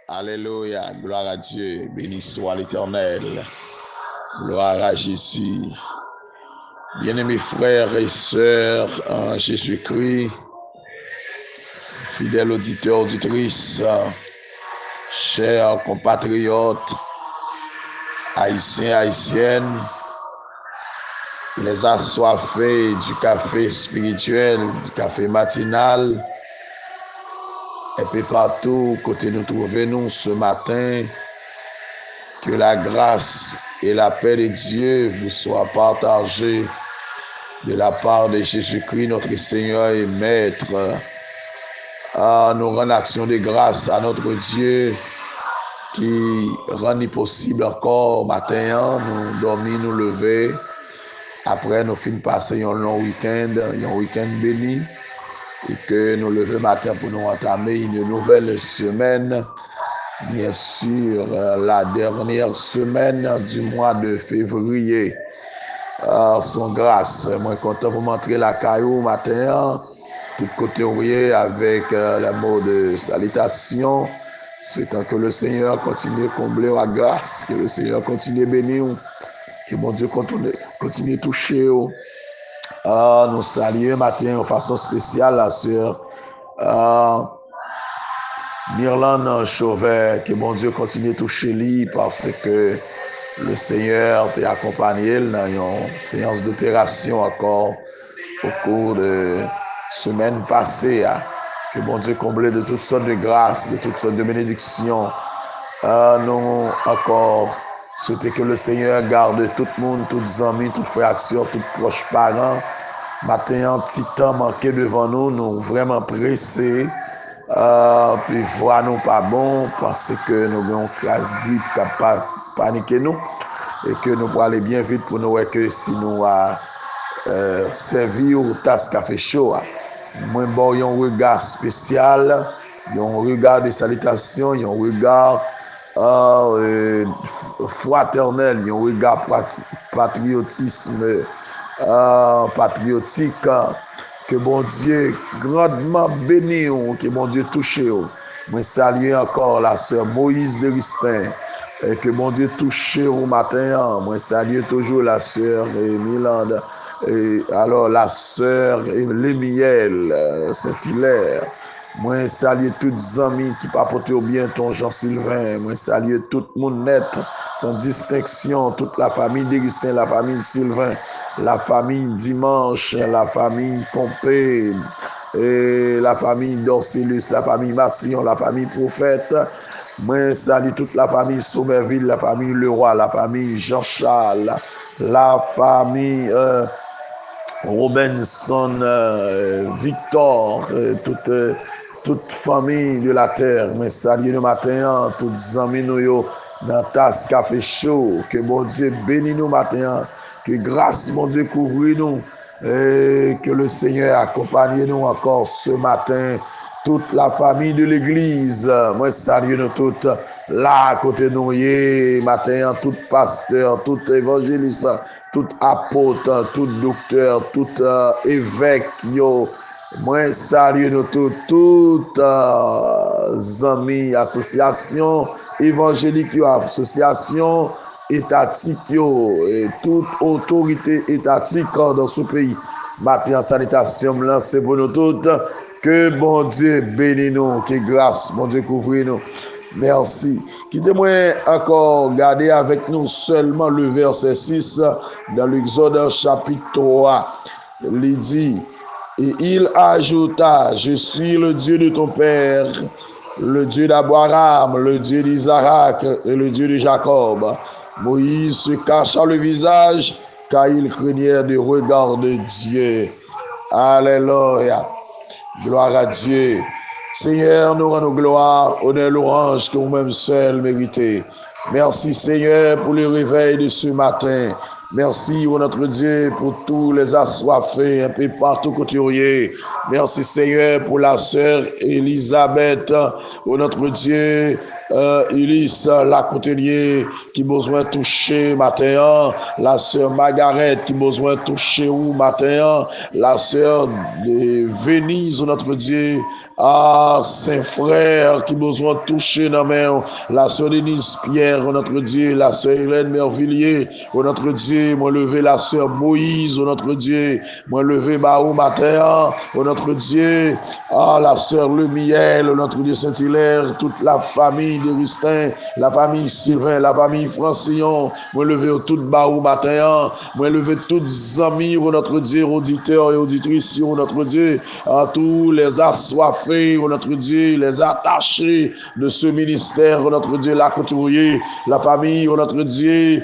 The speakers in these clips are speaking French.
Alléluia, gloire à Dieu, béni soit l'Éternel, gloire à Jésus. Bien-aimés frères et sœurs en Jésus-Christ, fidèles auditeurs, auditrices, chers compatriotes, haïtiens, haïtiennes, les assoiffés du café spirituel, du café matinal, et puis partout, côté nous trouvons ce matin, que la grâce et la paix de Dieu vous soient partagées de la part de Jésus-Christ, notre Seigneur et Maître. Nous rendons action de grâce à notre Dieu qui rend possible encore matin, nous dormir, nous lever. Après, nous finissons passer un long week-end béni, et que nous lever matin pour nous entamer une nouvelle semaine. Bien sûr, la dernière semaine du mois de février. Son grâce, moi content pour montrer la caillou matin, tout côté oublié avec le mot de salutation, souhaitant que le Seigneur continue à combler la grâce, que le Seigneur continue à bénir, que mon Dieu continue à toucher. Nous saluons matin de façon spéciale la sœur Myrlane Chauvet, que mon Dieu continue à toucher lui parce que le Seigneur t'a accompagné dans une séance d'opération encore au cours de semaine passée. Que mon Dieu comble de toutes sortes de grâces, de toutes sortes de bénédictions. Nous encore souhaitons que le Seigneur garde tout le monde, tous les amis, toutes les frères, tous les proches parents. Matin, un petit temps manqué devant nous, nous vraiment pressés. Puis voir nous pas bon parce que nous avons une classe grippe qui n'a paniqué nous et que nous pouvons aller bien vite pour nous voir que si nous servi au tasse café chaud. Moi, bon, il y a un regard spécial, il y a un regard de salutation, il y a un regard fraternel, il y a un regard patriotisme, patriotique. Que bon Dieu grandement béni, que bon Dieu touche. Moi salue encore la sœur Moïse de Ristin. Et que bon Dieu touche au matin. Moi salue toujours la sœur Milande. Et alors la sœur Lémiel Saint-Hilaire. Moi salue tous les amis qui papotent bien ton Jean-Sylvain. Moi salue tout le monde net, sans distinction, toute la famille de Ristin, la famille Sylvain, la famille Dimanche, la famille Pompée, et la famille Dorcellus, la famille Massillon, la famille Prophète. Moi, salue toute la famille Somerville, la famille Leroy, la famille Jean-Charles, la famille Robinson, Victor, toute famille de la terre. Mais salut le matin, tous les amis nous dans tasse café chaud. Que bon Dieu bénisse nous matin. Que grâce, mon Dieu, couvre nous. Et que le Seigneur accompagne nous encore ce matin. Toute la famille de l'église. Moi, salue nous toutes là, à côté de nous, matin, tout pasteur, tout évangéliste, tout apôtre, tout docteur, tout évêque, yo. Moi, salue nous toutes amis, associations évangéliques, associations étatiques, et toute autorité étatique dans ce pays. Matin, salutation, c'est pour nous toutes. Que bon Dieu bénisse nous, que grâce, bon Dieu couvre nous. Merci. Quittez-moi encore garder avec nous seulement le verset 6 dans l'Exode chapitre 3. Il dit, et il ajouta, je suis le Dieu de ton père, le Dieu d'Abraham, le Dieu d'Isaac et le Dieu de Jacob. Moïse se cacha le visage car il craignait de regard de Dieu. Alléluia. Gloire à Dieu. Seigneur, nous rendons gloire, honneur, louange que vous-même seul méritez. Merci Seigneur pour le réveil de ce matin. Merci, oh notre Dieu, pour tous les assoiffés un peu partout couturier. Merci Seigneur pour la sœur Elisabeth, oh notre Dieu, Ulysse, la couturier qui besoin de toucher matin, la sœur Margaret qui besoin de toucher ou matin, la sœur de Venise, oh notre Dieu, Saint-Frère qui besoin de toucher dans main, la sœur Denise Pierre, oh notre Dieu, la sœur Hélène Mervilliers, oh notre Dieu, moi lever la sœur Moïse, oh notre Dieu, moi lever Baou matin, oh notre Dieu, la sœur Lemiel, oh notre Dieu Saint-Hilaire, toute la famille d'Augustin, la famille Sylvain, la famille Francillon, moi lever toute Baou matin, moi lever toutes amis, oh notre Dieu, auditeurs et auditrices, oh notre Dieu, à tous les assoiffés, oh notre Dieu, les attachés de ce ministère, oh notre Dieu, la couturier, la famille, oh notre Dieu,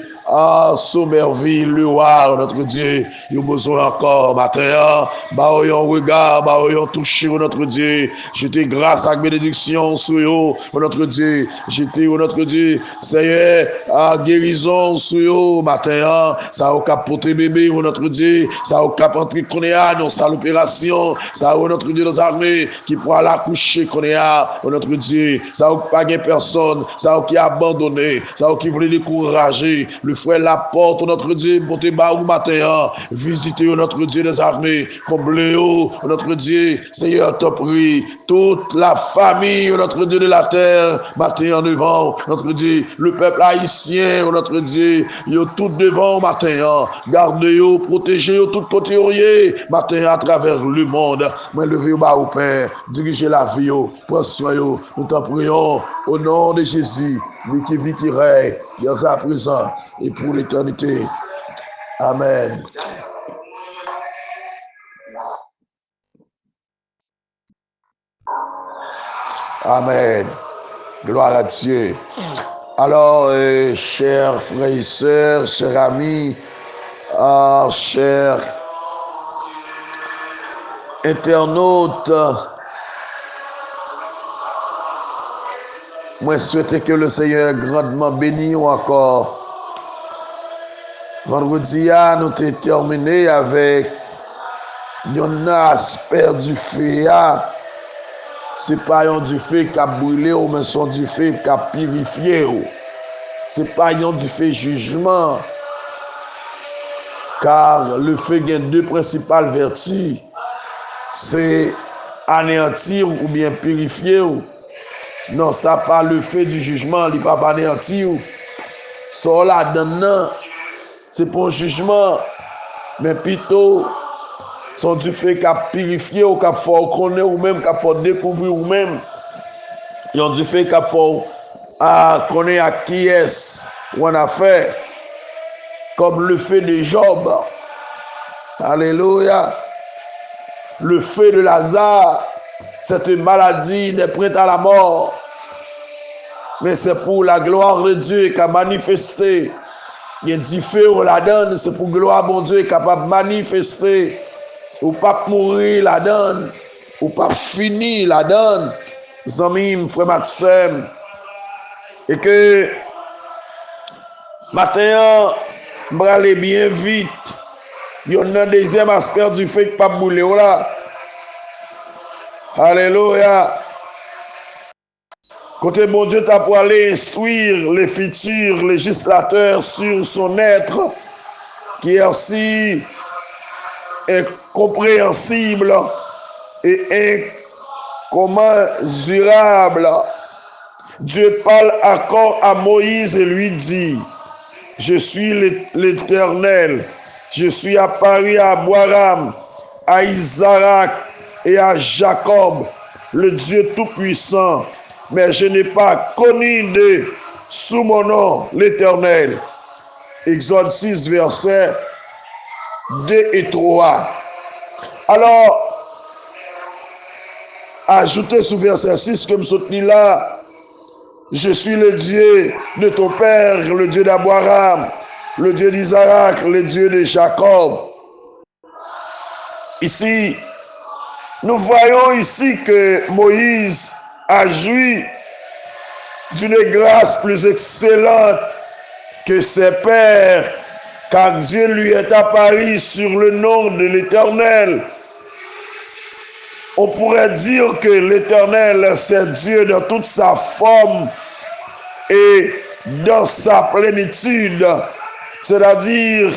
Somerville, le roi, notre Dieu, il a besoin encore, matin, baoyon regard, baoyon touché, notre Dieu, j'étais grâce à la bénédiction sur eux, notre Dieu, j'étais, notre Dieu, Seigneur, à guérison sur eux, matin, ça a capoté bébé, notre Dieu, ça a capoté Konéa, dans sa l'opération, ça a notre Dieu dans l'armée, qui pourra l'accoucher Konéa, notre Dieu, ça a pas personne, ça a qui a abandonné, ça a qui voulait décourager, le frère Laporte, notre Dieu, pour te barou matin, visiter notre Dieu des armées, combler notre Dieu, Seigneur, te prie, toute la famille, notre Dieu de la terre, matin en devant, notre Dieu, le peuple haïtien, notre Dieu, yo tout devant matin, gardez-vous, protégez-vous tout côté matin à travers le monde, moi lever au Père, dirigez la vie, prends soin, nous t'en prions, au nom de Jésus, lui qui vit, qui règne, dès à présent et pour l'éternité. Amen. Amen. Gloire à Dieu. Alors, chers frères et sœurs, chers amis, chers internautes, moi souhaite que le Seigneur grandement bénisse encore. Vendredi, nous avons terminé avec un aspect du feu. Ce n'est pas un du feu qui a brûlé, mais c'est du feu qui a purifié. Ce n'est pas un du feu jugement. Car le feu a deux principales vertus. C'est anéantir ou bien purifier. Non, ça pas le feu du jugement, il ne va pas anéantir. Ça là-dedans, c'est pour un jugement, mais plutôt, sont du fait qu'à purifier ou qu'à faire connaître ou même qu'à faire découvrir ou même. Ils ont du fait qu'à faire connaître à qui est-ce qu'on a fait, comme le fait de Job. Alléluia. Le feu de Lazare, cette maladie n'est prête à la mort. Mais c'est pour la gloire de Dieu qui a manifesté. Il y a du feu, on la donne, c'est pour gloire bon Dieu capable de manifester. Ou pas mourir la donne, ou pas finir la donne. Zamim, frère Maxime. Et que maintenant, je vais aller bien vite. Il y a un deuxième aspect du fait que pas bouler là. Alléluia. Côté bon Dieu, tu as pour aller instruire les futurs législateurs sur son être qui est aussi incompréhensible et incommensurable. Dieu parle encore à Moïse et lui dit, je suis l'Éternel, je suis apparu à Abraham, à Isaac et à Jacob, le Dieu Tout-Puissant, mais je n'ai pas connu de sous mon nom l'Éternel. Exode 6, versets 2 et 3. Alors, ajoutez sous verset 6 comme soutenu là, je suis le Dieu de ton père, le Dieu d'Abraham, le Dieu d'Isaac, le Dieu de Jacob. Ici, nous voyons ici que Moïse a joui d'une grâce plus excellente que ses pères, car Dieu lui est apparu sur le nom de l'Éternel. On pourrait dire que l'Éternel, c'est Dieu dans toute sa forme et dans sa plénitude. C'est-à-dire,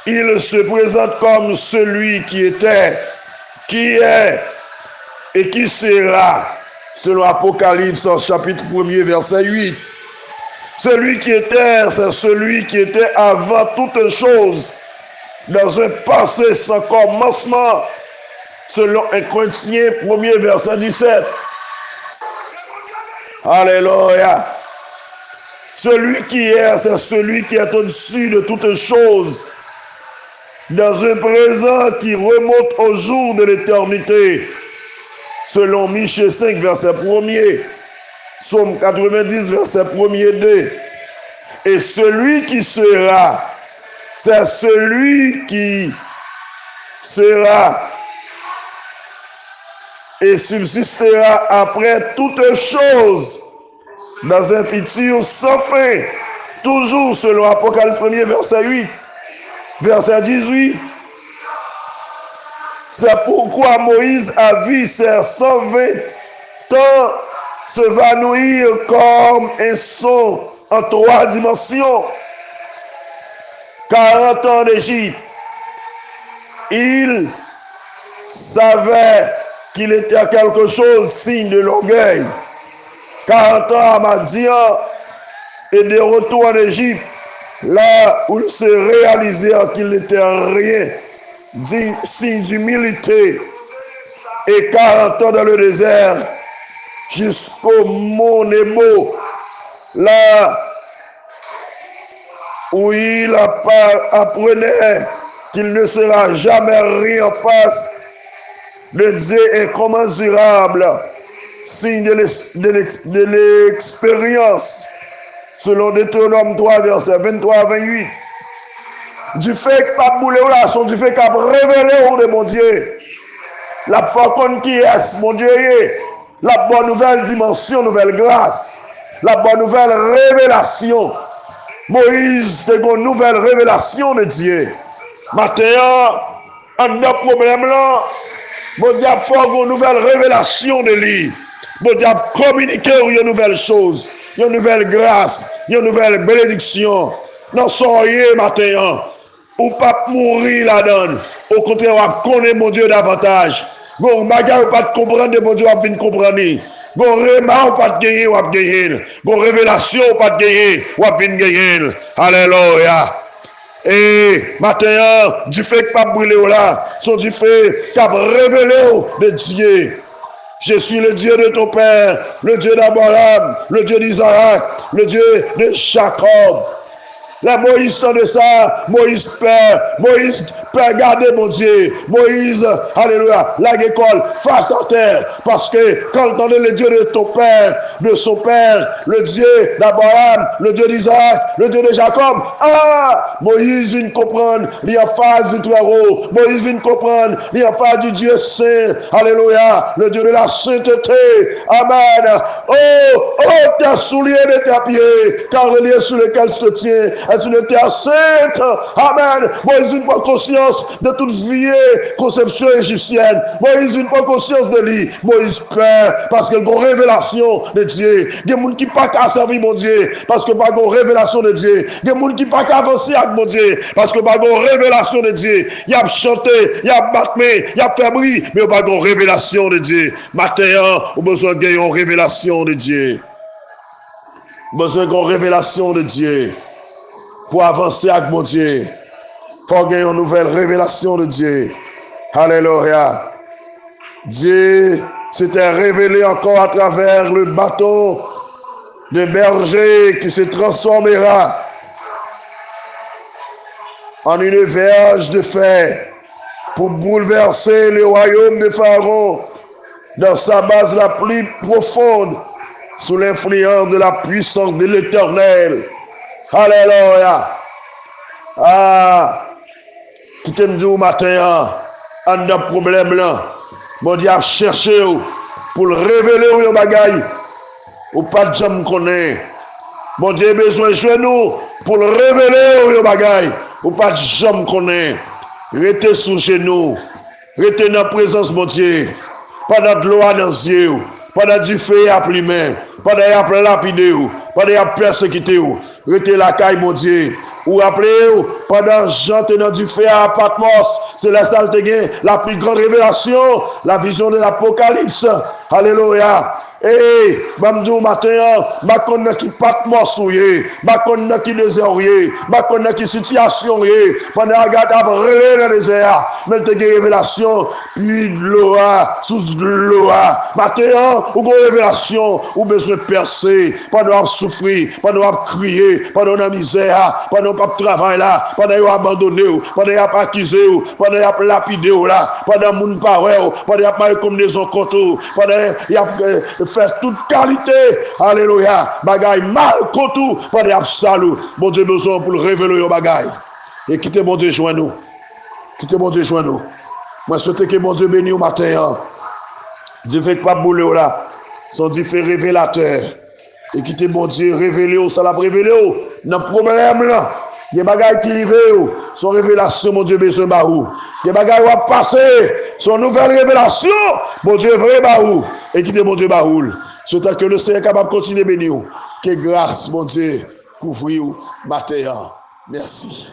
il se présente comme celui qui était, qui est et qui sera, selon Apocalypse chapitre 1er, verset 8. Celui qui était, c'est celui qui était avant toute chose, dans un passé sans commencement, selon 1 Corinthiens 1er, verset 17. Alléluia. Celui qui est, c'est celui qui est au-dessus de toutes choses, dans un présent qui remonte au jour de l'éternité, selon Michée 5, verset 1er, Psaume 90, verset 1er. Et celui qui sera, c'est celui qui sera et subsistera après toutes choses, dans un futur sans fin, toujours selon Apocalypse 1er, verset 8, verset 18. C'est pourquoi Moïse a vu ses 120 ans s'évanouir comme un son en 3 dimensions. 40 ans d'Égypte. Il savait qu'il était quelque chose, signe de l'orgueil. 40 ans à Madian et de retour en Égypte, là où il se réalisait qu'il n'était rien, signe d'humilité. Et 40 ans dans le désert, jusqu'au mont Nebo, là où il apprenait qu'il ne sera jamais rien face de Dieu incommensurable, signe de l'expérience, selon Deutéronome 3, verset 23 à 28. Du fait que pas boule relation, du fait qu'a révélé de mon Dieu, la fois qui est, mon Dieu, la bonne nouvelle dimension, nouvelle grâce, la bonne nouvelle révélation. Moïse fait une nouvelle révélation de Dieu. Maintenant, un autre problème là, mon Dieu a fait une nouvelle révélation de lui. Mon Dieu a communiqué une nouvelle chose, une nouvelle grâce, une nouvelle bénédiction. Non, soyez maintenant, ou pas mourir là-dedans. Au contraire, on connaît mon Dieu davantage. Bon, bagarre pas de comprendre de mon Dieu, on vient comprendre. Bon, remar pas de gagner, on gagner. Bon, révélation pas de gagner, on vient gagner. Alléluia. Et maintenant, du fait que pas brûler là, sont du fait qu'a révélé de Dieu. Je suis le Dieu de ton père, le Dieu d'Abraham, le Dieu d'Isaac, le Dieu de Jacob. Là, Moïse de ça, Moïse père, garder mon Dieu. Moïse, alléluia, la école face à terre. Parce que quand on est le Dieu de ton père, de son père, le Dieu d'Abraham, le Dieu d'Isaac, le Dieu de Jacob, Moïse vient comprendre, il y a phase du très haut. Moïse vient comprendre, il y a phase du Dieu saint, alléluia, le Dieu de la sainteté. Amen. Oh, tes souliers de tes pieds, car le lieu sur lequel tu te tiens est une terre sainte. Amen. Moïse n'a pas conscience de toute vieille conception égyptienne. Moïse n'a pas conscience de lui. Moïse peur parce qu'il y a une révélation de Dieu. Il y a des gens qui ne peuvent pas servir mon Dieu parce que pas une révélation de Dieu. Il y a des gens qui ne peuvent pas avancer avec mon Dieu parce que pas une révélation de Dieu. Il y a chanté, il y a battu, il y a fait bruit, mais il n'y a pas une révélation de Dieu. Matin, on a besoin d'une révélation de Dieu. Besoin d'une révélation de Dieu. Pour avancer avec mon Dieu, il faut gagner une nouvelle révélation de Dieu. Alléluia. Dieu s'était révélé encore à travers le bateau de berger qui se transformera en une verge de fer pour bouleverser le royaume de Pharaon dans sa base la plus profonde sous l'influence de la puissance de l'Éternel. Alléluia. Qui t'aime dire au matin, un a problème là. Mon Dieu a cherché pour le révéler au bagaille. ou pas de jam connaît. Bon Dieu, besoin de nous pour le révéler au bagay. Ou pas de jam connaît. Restez sous chez nous. Restez dans la présence, mon Dieu. Pas de l'eau dans les yeux. Pas du feu à plumer. Pas de lapider. Pas de persécuter. Restez la caille, mon Dieu. Ou rappelez-vous, pendant Jean tenant du feu à Patmos, c'est la salle de la plus grande révélation, la vision de l'Apocalypse. Alléluia. Eh, Bamdou matin, ma connais qui Patmos ouye, ma connais qui désert ouye, ma connais qui situation ouye, pendant regarde à brûler dans le désert, mais te révélation, puis de l'eau, sous de l'eau. Matin, ou une révélation, ou besoin de percer, pendant souffrir, pendant crier, pendant la misère, pendant pas de travail là, pendant abandonné, pendant accusé, pendant lapidé là, pendant moun parole, pendant combinaison contre, pendant faire toute qualité, alléluia, bagaille mal contre, pendant salut, bon Dieu besoin pour le révéler au bagaille. Et quittez bon Dieu joint nous. Quittez bon Dieu joint nous. Moi souhaite que bon Dieu bénisse au matin. Dieu fait pas bouler là. Son Dieu fait révélateur. Et quittez bon Dieu révéler, ça l'a révélé. Dans problème là. Des bagailles qui arrivent, son révélation, mon Dieu, besoin baou. Des bagailles qui vont passer, son nouvelle révélation, mon Dieu, vrai baou. Et quittez mon Dieu baoul. C'est que le Seigneur est capable de continuer à bénir. Que grâce, mon Dieu, couvrir matin. Merci.